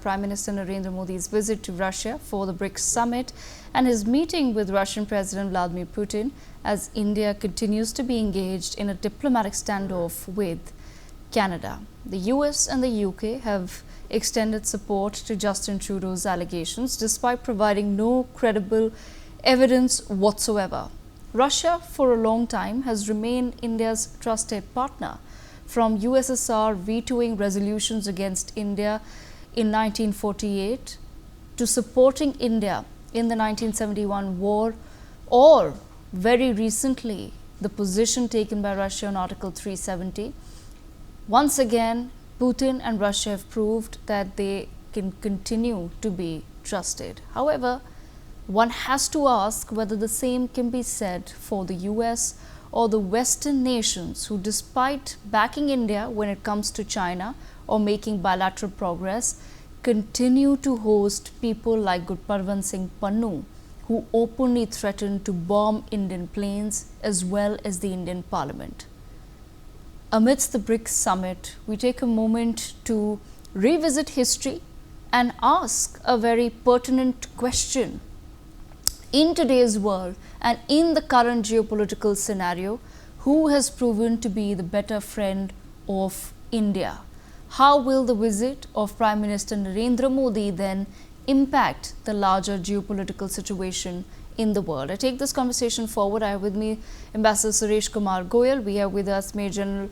Prime Minister Narendra Modi's visit to Russia for the BRICS summit and his meeting with Russian President Vladimir Putin as India continues to be engaged in a diplomatic standoff with Canada. The US and the UK have extended support to Justin Trudeau's allegations despite providing no credible evidence whatsoever. Russia, for a long time, has remained India's trusted partner, from USSR vetoing resolutions against India in 1948 to supporting India in the 1971 war, or very recently the position taken by Russia on Article 370. Once again, Putin and Russia have proved that they can continue to be trusted. However, one has to ask whether the same can be said for the US or the Western nations who, despite backing India when it comes to China or making bilateral progress, continue to host people like Gurpatwant Singh Pannun, who openly threatened to bomb Indian planes as well as the Indian Parliament. Amidst the BRICS summit, we take a moment to revisit history and ask a very pertinent question. In today's world and in the current geopolitical scenario, who has proven to be the better friend of India? How will the visit of Prime Minister Narendra Modi then impact the larger geopolitical situation in the world? I take this conversation forward. I have with me Ambassador Suresh Kumar Goyal. We have with us Major General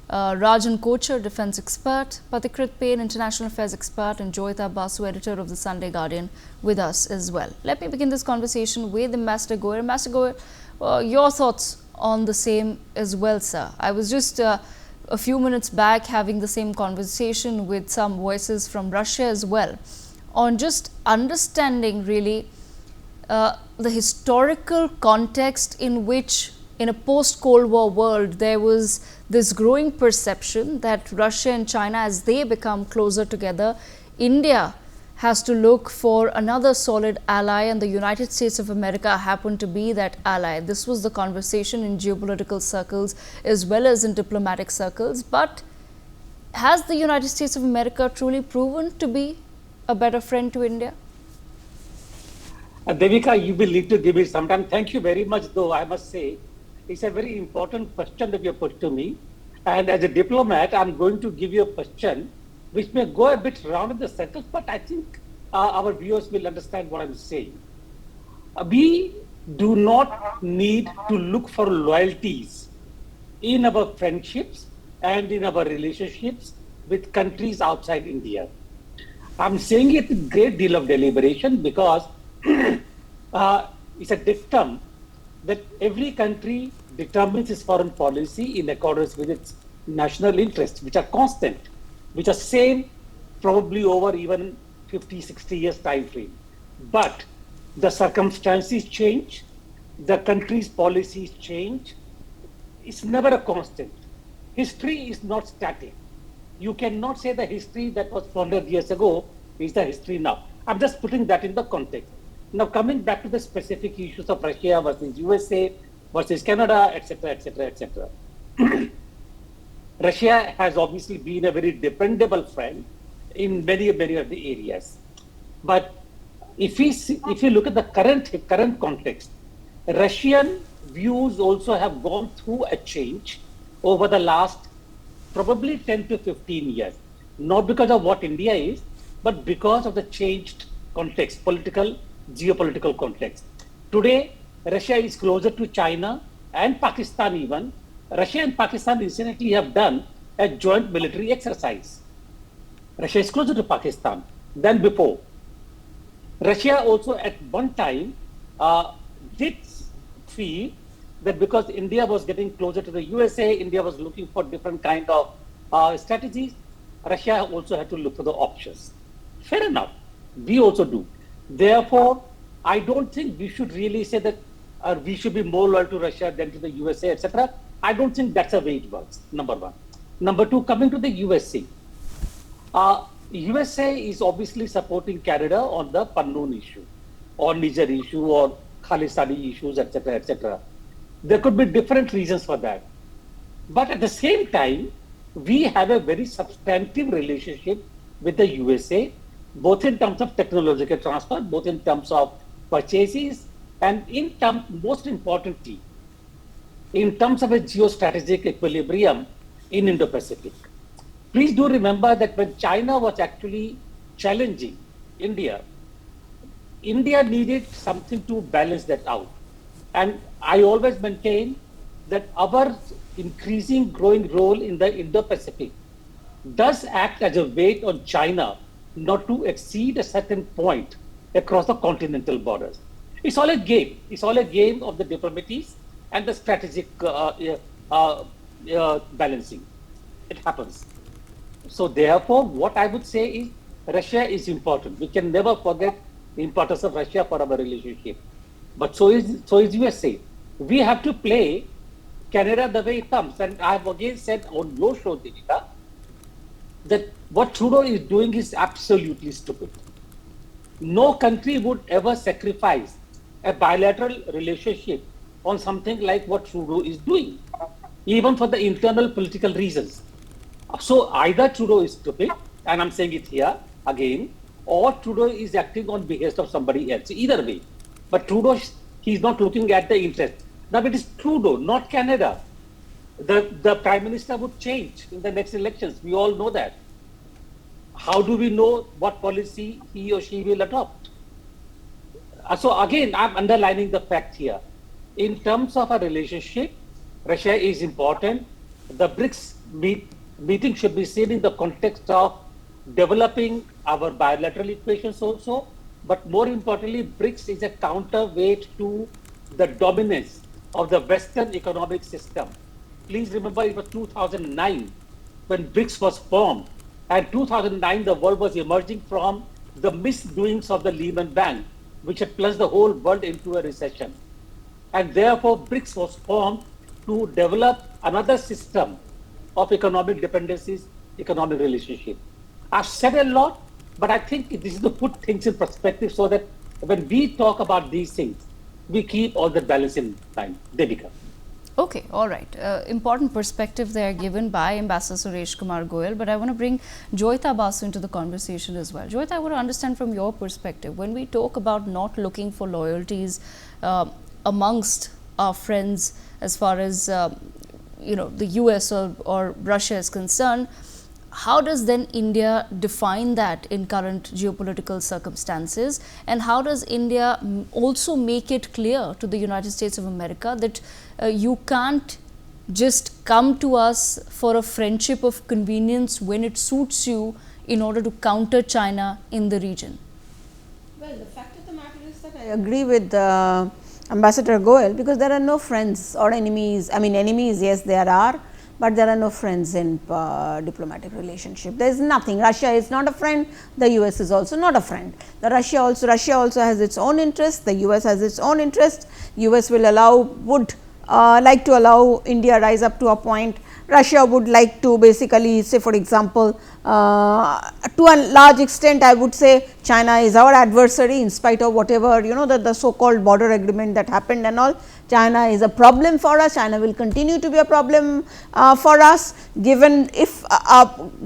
Rajan Kochar, defence expert, Pathikrit Pain, international affairs expert, and Joyita Basu, editor of the Sunday Guardian, with us as well. Let me begin this conversation with Ambassador Goyal. Ambassador Goyal, your thoughts on the same as well, sir. I was just a few minutes back having the same conversation with some voices from Russia as well, on just understanding really the historical context in which, in a post-Cold War world, there was this growing perception that Russia and China, as they become closer together, India has to look for another solid ally, and the United States of America happened to be that ally. This was the conversation in geopolitical circles as well as in diplomatic circles. But has the United States of America truly proven to be a better friend to India? Devika, you will need to give me some time. Thank you very much, though I must say, it's a very important question that you put to me. And as a diplomat, I'm going to give you a question which may go a bit round in the circles, but I think our viewers will understand what I'm saying. We do not need to look for loyalties in our friendships and in our relationships with countries outside India. I'm saying it with a great deal of deliberation because it's a dictum that every country determines its foreign policy in accordance with its national interests, which are constant, which are same probably over even 50, 60 years time frame. But the circumstances change, the country's policies change. It's never a constant. History is not static. You cannot say the history that was 400 years ago is the history now. I'm just putting that in the context. Now, coming back to the specific issues of Russia versus USA versus Canada, etc., etc., etc. Russia has obviously been a very dependable friend in many of the areas. But if you look at the current context, Russian views also have gone through a change over the last probably 10 to 15 years. Not because of what India is, but because of the changed context, geopolitical context. Today, Russia is closer to China and Pakistan even. Russia and Pakistan recently have done a joint military exercise. Russia is closer to Pakistan than before. Russia also at one time did feel that because India was getting closer to the USA, India was looking for different kind of strategies. Russia also had to look for the options. Fair enough. We also do. Therefore, I don't think we should really say that we should be more loyal to Russia than to the USA, etc. I don't think that's the way it works, number one. Number two, coming to the USA. USA is obviously supporting Canada on the Pannun issue, or Niger issue, or Khalistani issues, etc., etc. There could be different reasons for that. But at the same time, we have a very substantive relationship with the USA, both in terms of technological transfer, both in terms of purchases, and in terms, most importantly, in terms of a geostrategic equilibrium in Indo-Pacific. Please do remember that when China was actually challenging India, India needed something to balance that out. And I always maintain that our increasing growing role in the Indo-Pacific does act as a weight on China not to exceed a certain point across the continental borders. It's all a game. It's all a game of the diplomats and the strategic balancing. It happens. So therefore, what I would say is Russia is important. We can never forget the importance of Russia for our relationship. But so is USA. We have to play Canada the way it comes. And I have again said on your show, Divika, that what Trudeau is doing is absolutely stupid. No country would ever sacrifice a bilateral relationship on something like what Trudeau is doing, even for the internal political reasons. So either Trudeau is stupid, and I'm saying it here again, or Trudeau is acting on behest of somebody else. Either way. But Trudeau, he's not looking at the interest. Now it is Trudeau, not Canada. The Prime Minister would change in the next elections. We all know that. How do we know what policy he or she will adopt? So again, I'm underlining the fact here. In terms of a relationship, Russia is important. The BRICS meeting should be seen in the context of developing our bilateral equations also. But more importantly, BRICS is a counterweight to the dominance of the Western economic system. Please remember it was 2009 when BRICS was formed. And 2009, the world was emerging from the misdoings of the Lehman Bank, which had plunged the whole world into a recession. And therefore, BRICS was formed to develop another system of economic dependencies, economic relationship. I've said a lot, but I think this is to put things in perspective so that when we talk about these things, we keep all the balance in mind. Devika. Okay, all right. Important perspective there given by Ambassador Suresh Kumar Goyal, but I want to bring Joyita Basu into the conversation as well. Joyita, I want to understand from your perspective, when we talk about not looking for loyalties amongst our friends as far as the US or Russia is concerned, how does then India define that in current geopolitical circumstances, and how does India also make it clear to the United States of America that you can't just come to us for a friendship of convenience when it suits you in order to counter China in the region? Well, the fact of the matter is that I agree with Ambassador Goyal, because there are no friends or enemies. I mean, enemies, yes, there are, but there are no friends in diplomatic relationship. There is nothing. Russia is not a friend. The US is also not a friend. Russia also has its own interests. The US has its own interests. US would like to allow India rise up to a point. Russia would like to basically say, for example, to a large extent, I would say China is our adversary in spite of whatever, the so-called border agreement that happened and all. China is a problem for us. China will continue to be a problem for us, given if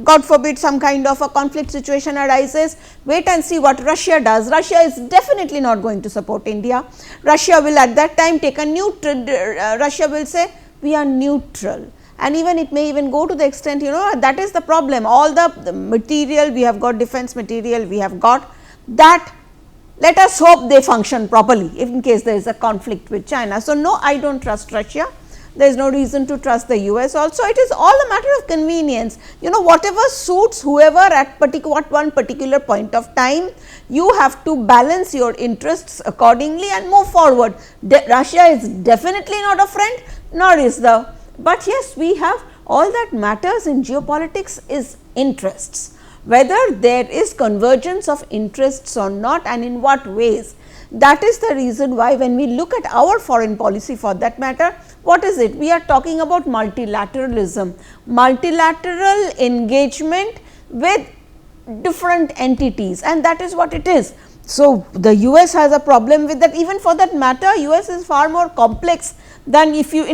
God forbid some kind of a conflict situation arises. Wait and see what Russia does. Russia is definitely not going to support India. Russia will at that time take a neutral, Russia will say we are neutral. And even it may even go to the extent, that is the problem. All the material we have got, defense material we have got, that let us hope they function properly in case there is a conflict with China. So, no, I do not trust Russia. There is no reason to trust the US also. It is all a matter of convenience. Whatever suits whoever at one particular point of time, you have to balance your interests accordingly and move forward. Russia is definitely not a friend, nor is the. But yes, we have all that matters in geopolitics is interests, whether there is convergence of interests or not, and in what ways. That is the reason why when we look at our foreign policy for that matter, what is it? We are talking about multilateralism, multilateral engagement with different entities, and that is what it is. So, the US has a problem with that. Even for that matter, US is far more complex than if you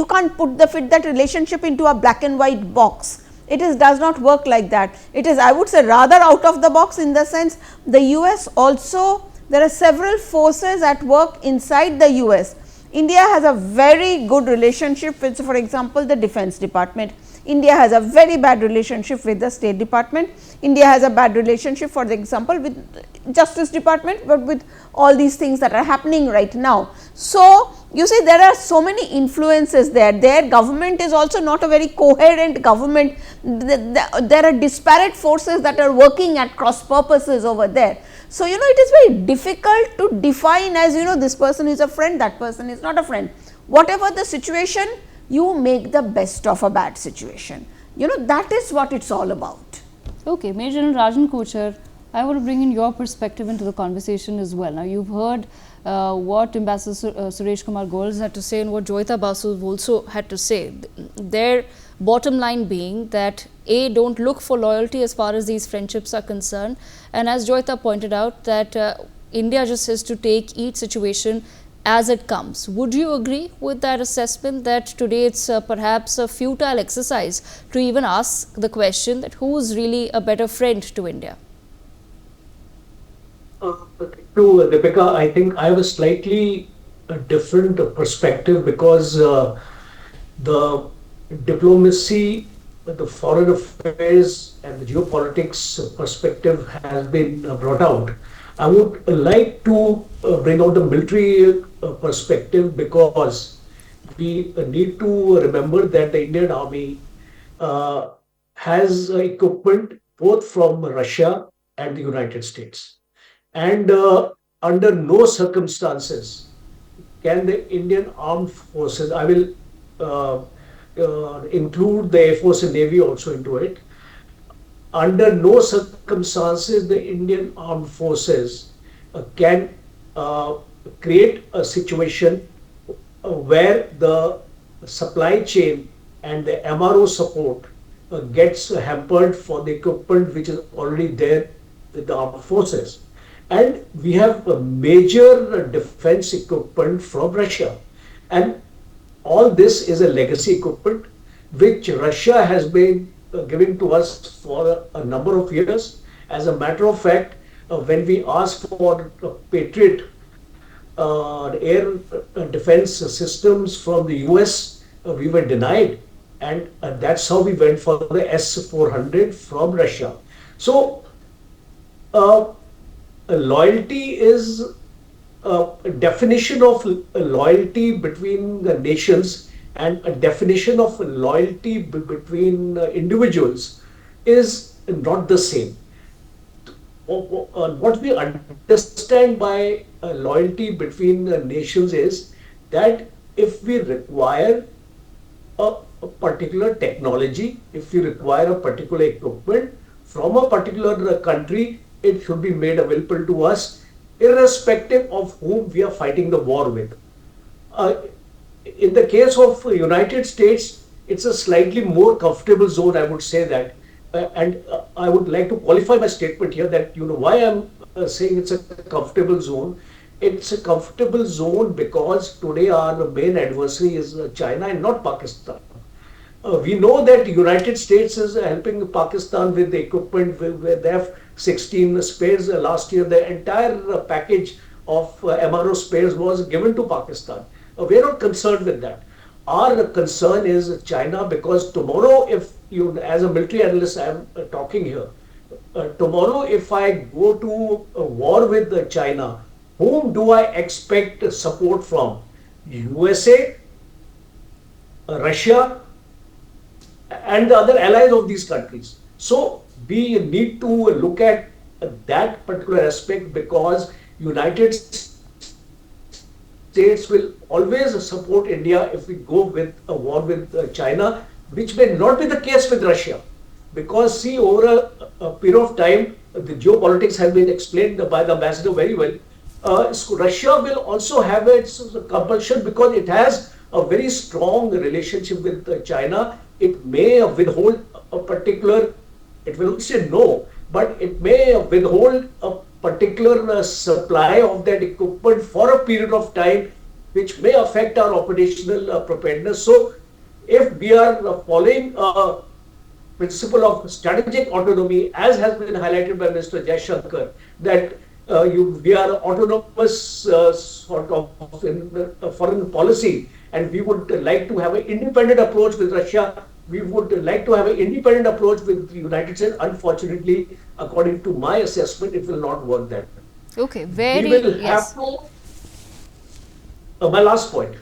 can't fit that relationship into a black and white box. It does not work like that. It is, I would say, rather out of the box, in the sense the US also, there are several forces at work inside the US. India has a very good relationship with, for example, the Defense Department. India has a very bad relationship with the State Department. India has a bad relationship, for example, with Justice Department, but with all these things that are happening right now. So, you see, there are so many influences there. Their government is also not a very coherent government. There are disparate forces that are working at cross purposes over there. So, you know, it is very difficult to define as, you know, this person is a friend, that person is not a friend. Whatever the situation, you make the best of a bad situation. You know, that is what it is all about. Okay, Major General Rajan Kochar, I want to bring in your perspective into the conversation as well. Now, you've heard what Ambassador Suresh Kumar Goyal had to say and what Joyita Basu also had to say. Their bottom line being that A, don't look for loyalty as far as these friendships are concerned, and as Joyita pointed out, that India just has to take each situation as it comes. Would you agree with that assessment, that today it's perhaps a futile exercise to even ask the question that who is really a better friend to India? To Deepika, I think I have a slightly different perspective, because the diplomacy, the foreign affairs and the geopolitics perspective has been brought out. I would like to bring out the military perspective, because we need to remember that the Indian Army has equipment both from Russia and the United States. And under no circumstances can the Indian Armed Forces, I will include the Air Force and Navy also into it, under no circumstances the Indian Armed Forces can create a situation where the supply chain and the MRO support gets hampered for the equipment which is already there with the armed forces. And we have a major defense equipment from Russia, and all this is a legacy equipment which Russia has been giving to us for a number of years. As a matter of fact, when we asked for Patriot air defense systems from the US, we were denied, and that's how we went for the S-400 from Russia. So, loyalty is a definition of loyalty between the nations, and a definition of loyalty between individuals is not the same. What we understand by loyalty between nations is that if we require a particular technology, if we require a particular equipment from a particular country, it should be made available to us irrespective of whom we are fighting the war with. In the case of United States, it's a slightly more comfortable zone, I would say that. And I would like to qualify my statement here that, you know, why I'm saying it's a comfortable zone. It's a comfortable zone because today our main adversary is China and not Pakistan. We know that the United States is helping Pakistan with the equipment where they have 16 spares. Last year, the entire package of MRO spares was given to Pakistan. We are not concerned with that. Our concern is China, because tomorrow, if you, as a military analyst, I am talking here, tomorrow if I go to a war with China, whom do I expect support from? USA, Russia, and the other allies of these countries. So we need to look at that particular aspect, because United States will always support India if we go with a war with China, which may not be the case with Russia. Because see, over a period of time, the geopolitics has been explained by the ambassador very well. Russia will also have its compulsion, because it has a very strong relationship with China. It may withhold a particular, it will not say no, but it may withhold a particular supply of that equipment for a period of time, which may affect our operational preparedness. So, if we are following a principle of strategic autonomy, as has been highlighted by Mr. Jaishankar, that we are autonomous sort of in foreign policy, and we would like to have an independent approach with Russia. We would like to have an independent approach with the United States. Unfortunately, according to my assessment, it will not work that way. Okay, We will have to, my last point,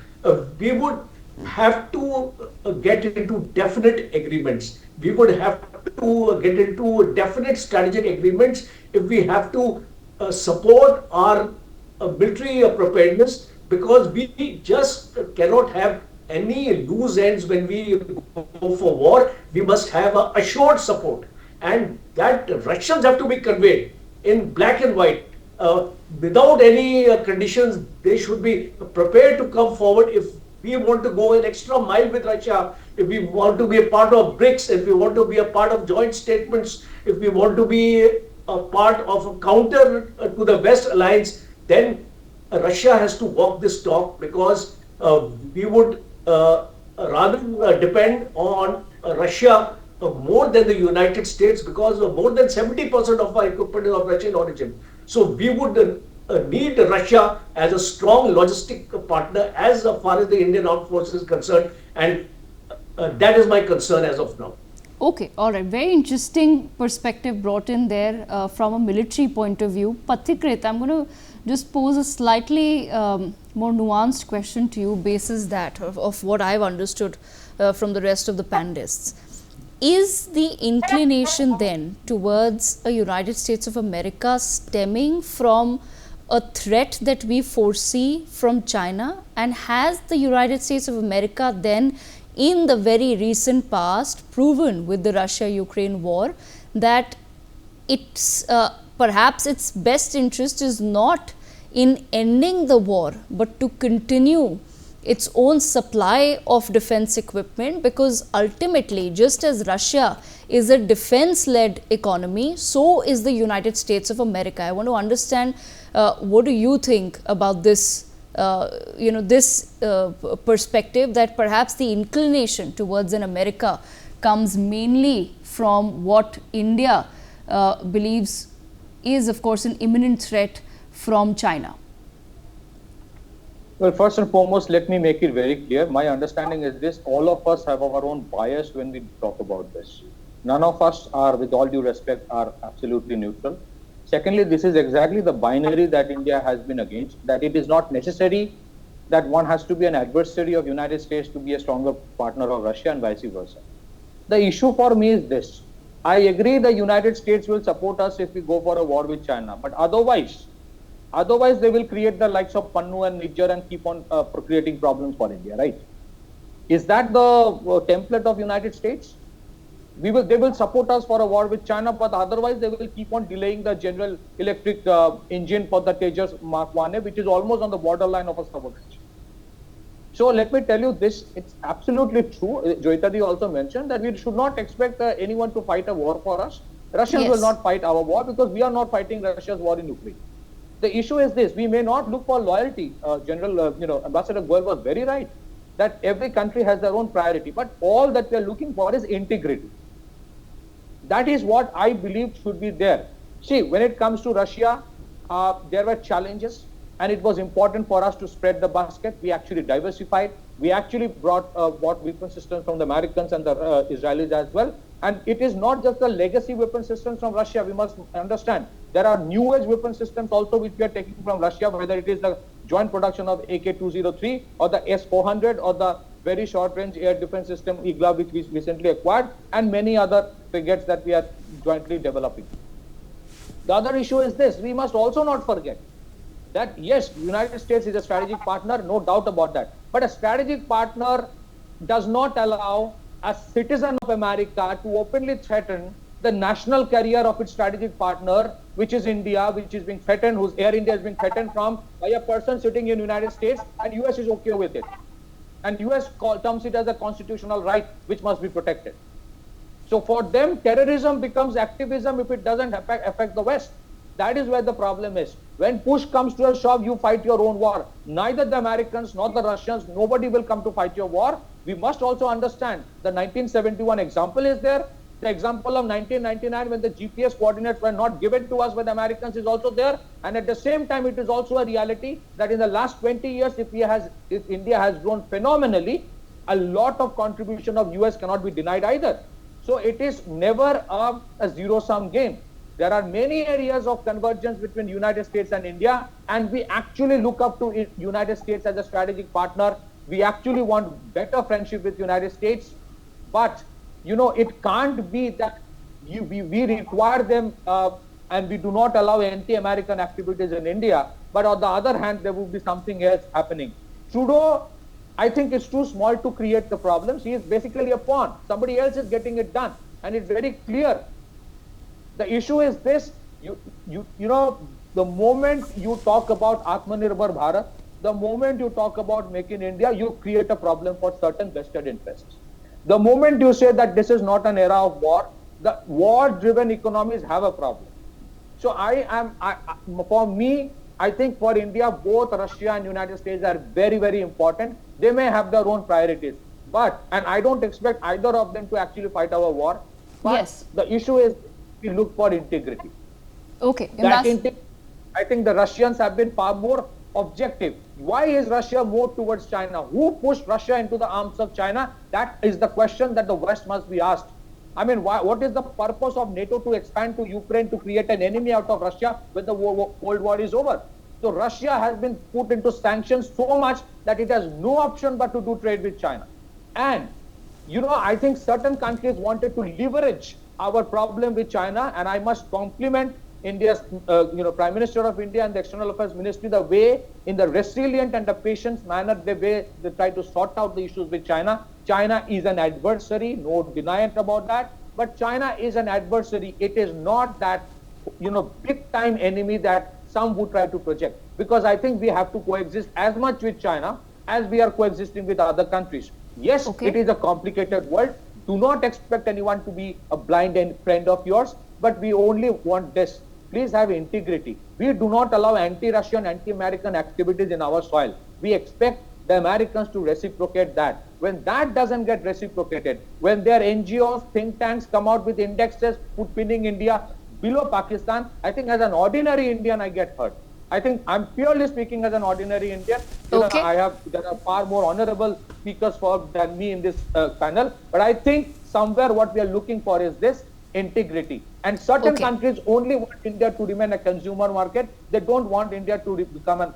we would have to get into definite agreements. We would have to get into definite strategic agreements if we have to support our military preparedness, because we just cannot have any loose ends when we go for war. We must have a assured support, and that Russians have to be conveyed in black and white. Without any conditions, they should be prepared to come forward if we want to go an extra mile with Russia, if we want to be a part of BRICS, if we want to be a part of joint statements, if we want to be a part of a counter to the West alliance, then Russia has to walk this talk, because we would rather depend on Russia more than the United States, because more than 70% of our equipment is of Russian origin. So we would need Russia as a strong logistic partner as far as the Indian Armed Forces is concerned, and that is my concern as of now. Okay, all right. Very interesting perspective brought in there from a military point of view. Pathikrit, I'm going to just pose a slightly more nuanced question to you, basis that of what I've understood from the rest of the panelists. Is the inclination then towards a United States of America stemming from a threat that we foresee from China? And has the United States of America then in the very recent past proven with the Russia-Ukraine war that it's perhaps its best interest is not in ending the war, but to continue its own supply of defense equipment? Because ultimately, just as Russia is a defense-led economy, so is the United States of America. I want to understand what do you think about this perspective, that perhaps the inclination towards an America comes mainly from what India believes is, of course, an imminent threat from China. Well, first and foremost, let me make it very clear. My understanding is this: all of us have our own bias when we talk about this. None of us are, with all due respect, are absolutely neutral. Secondly, this is exactly the binary that India has been against, that it is not necessary that one has to be an adversary of United States to be a stronger partner of Russia and vice versa. The issue for me is this: I agree the United States will support us if we go for a war with China, but otherwise they will create the likes of Pannun and Niger and keep on creating problems for India, right? Is that the template of United States? They will support us for a war with China, but otherwise they will keep on delaying the General Electric engine for the Tejas Mark 1A, which is almost on the borderline of a sabotage. So let me tell you this, it's absolutely true. Joyitadi also mentioned that we should not expect anyone to fight a war for us. Russians will not fight our war, because we are not fighting Russia's war in Ukraine. The issue is this: we may not look for loyalty. Ambassador Goel was very right that every country has their own priority, but all that we are looking for is integrity. That is what I believe should be there. See, when it comes to Russia, there were challenges, and it was important for us to spread the basket. We actually diversified. We actually bought weapon systems from the Americans and the Israelis as well. And it is not just the legacy weapon systems from Russia. We must understand there are new age weapon systems also which we are taking from Russia, whether it is the joint production of AK-203 or the S-400 or the very short range air defense system IGLA, which we recently acquired, and many other frigates that we are jointly developing. The other issue is this: we must also not forget that yes, the United States is a strategic partner, no doubt about that. But a strategic partner does not allow a citizen of America to openly threaten the national carrier of its strategic partner, which is India, which is being threatened, whose Air India is being threatened from by a person sitting in the United States, and US is okay with it. And US terms it as a constitutional right which must be protected. So for them, terrorism becomes activism if it doesn't affect the West. That is where the problem is. When push comes to a shove, you fight your own war. Neither the Americans nor the Russians, nobody will come to fight your war. We must also understand the 1971 example is there. The example of 1999 when the GPS coordinates were not given to us by the Americans is also there. And at the same time, it is also a reality that in the last 20 years, if India has grown phenomenally, a lot of contribution of US cannot be denied either. So it is never a zero-sum game. There are many areas of convergence between United States and India, and we actually look up to United States as a strategic partner. We actually want better friendship with United States, but it can't be that we require them and we do not allow anti-American activities in India, but on the other hand, there will be something else happening. Trudeau, I think it's too small to create the problems. He is basically a pawn. Somebody else is getting it done, and it's very clear. The issue is this, the moment you talk about Atmanirbhar Bharat, the moment you talk about Make in India, you create a problem for certain vested interests. The moment you say that this is not an era of war, the war-driven economies have a problem. So for me, I think for India, both Russia and United States are very, very important. They may have their own priorities, and I don't expect either of them to actually fight our war. But Yes. The issue is we look for integrity. Okay. I think the Russians have been far more objective. Why is Russia more towards China? Who pushed Russia into the arms of China? That is the question that the West must be asked. I mean, what is the purpose of NATO to expand to Ukraine to create an enemy out of Russia when the Cold War is over? So Russia has been put into sanctions so much that it has no option but to do trade with China. And, I think certain countries wanted to leverage our problem with China, and I must compliment India's, Prime Minister of India and the External Affairs Ministry, the way, in the resilient and the patient manner, the way they try to sort out the issues with China. China is an adversary, no denying about that, but China is an adversary. It is not that, big time enemy that some would try to project, because I think we have to coexist as much with China as we are coexisting with other countries. Yes, It is a complicated world. Do not expect anyone to be a blind friend of yours, but we only want this. Please have integrity. We do not allow anti-Russian, anti-American activities in our soil. We expect the Americans to reciprocate that. When that doesn't get reciprocated, when their NGOs, think tanks come out with indexes pinning India below Pakistan, I think as an ordinary Indian, I get hurt. I think I'm purely speaking as an ordinary Indian. There are far more honorable speakers than me in this panel. But I think somewhere what we are looking for is this integrity. And certain countries only want India to remain a consumer market. They don't want India to become a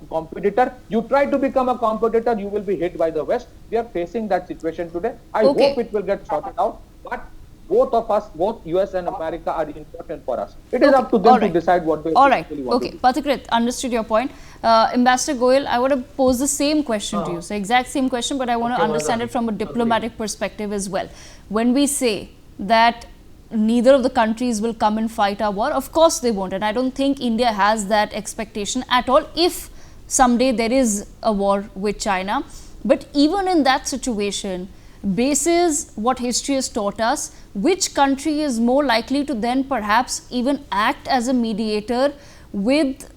competitor. You try to become a competitor, you will be hit by the West. We are facing that situation today. I hope it will get sorted out. But both of us, both US and America, are important for us. It is up to them to decide what they actually want to do. Pathikrit, understood your point. Ambassador Goyal, I want to pose the same question to you. So exact same question, but I want to understand it from a diplomatic perspective as well. When we say that neither of the countries will come and fight our war, of course they won't. And I don't think India has that expectation at all if someday there is a war with China. But even in that situation, basis what history has taught us, which country is more likely to then perhaps even act as a mediator with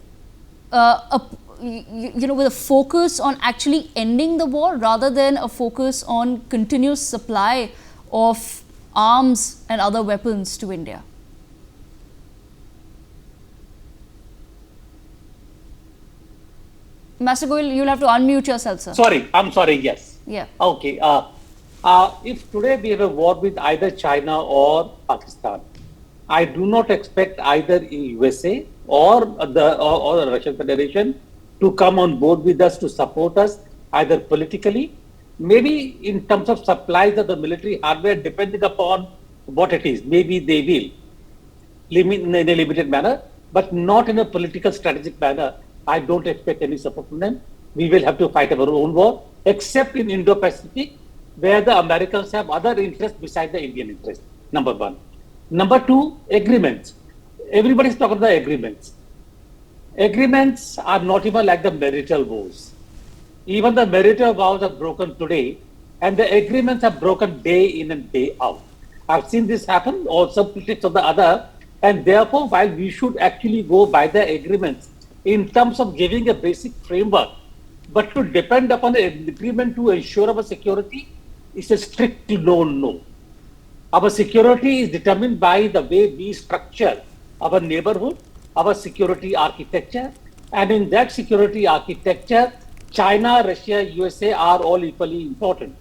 with a focus on actually ending the war rather than a focus on continuous supply of arms and other weapons to India? Master Goyal, you'll have to unmute yourself, sir. I'm sorry, yes. Yeah. Okay. If today we have a war with either China or Pakistan, I do not expect either USA or the Russian Federation to come on board with us to support us, either politically, maybe in terms of supplies of the military hardware, depending upon what it is. Maybe they will, in a limited manner, but not in a political strategic manner. I don't expect any support from them. We will have to fight our own war, except in Indo-Pacific, where the Americans have other interests besides the Indian interest, number one. Number two, agreements. Everybody's talking about agreements. Agreements are not even like the marital vows. Even the marital vows are broken today, and the agreements are broken day in and day out. I've seen this happen, or some critics of the other, and therefore, while we should actually go by the agreements in terms of giving a basic framework, but to depend upon the agreement to ensure our security is a strict no. Our security is determined by the way we structure our neighborhood, our security architecture, and in that security architecture, China, Russia, USA are all equally important.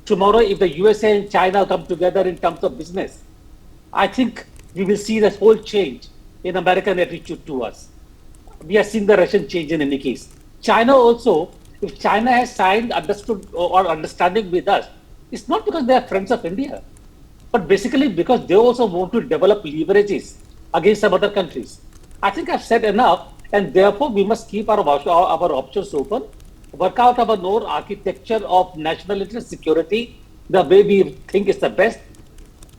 Tomorrow, if the USA and China come together in terms of business, I think we will see this whole change in American attitude to us. We are seeing the Russian change in any case. China also, if China has signed, understood or understanding with us, it's not because they are friends of India, but basically because they also want to develop leverages against some other countries. I think I've said enough, and therefore we must keep our options open, work out our own architecture of national interest security the way we think is the best,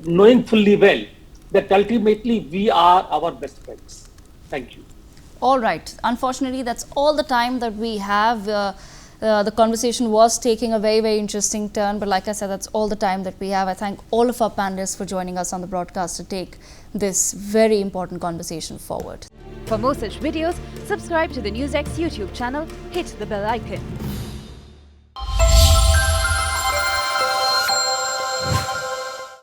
knowing fully well that ultimately we are our best friends. Thank you. All right. Unfortunately, that's all the time that we have. The conversation was taking a very, very interesting turn, but like I said, that's all the time that we have. I thank all of our panelists for joining us on the broadcast to take this very important conversation forward. For more such videos, subscribe to the NewsX YouTube channel, hit the bell icon.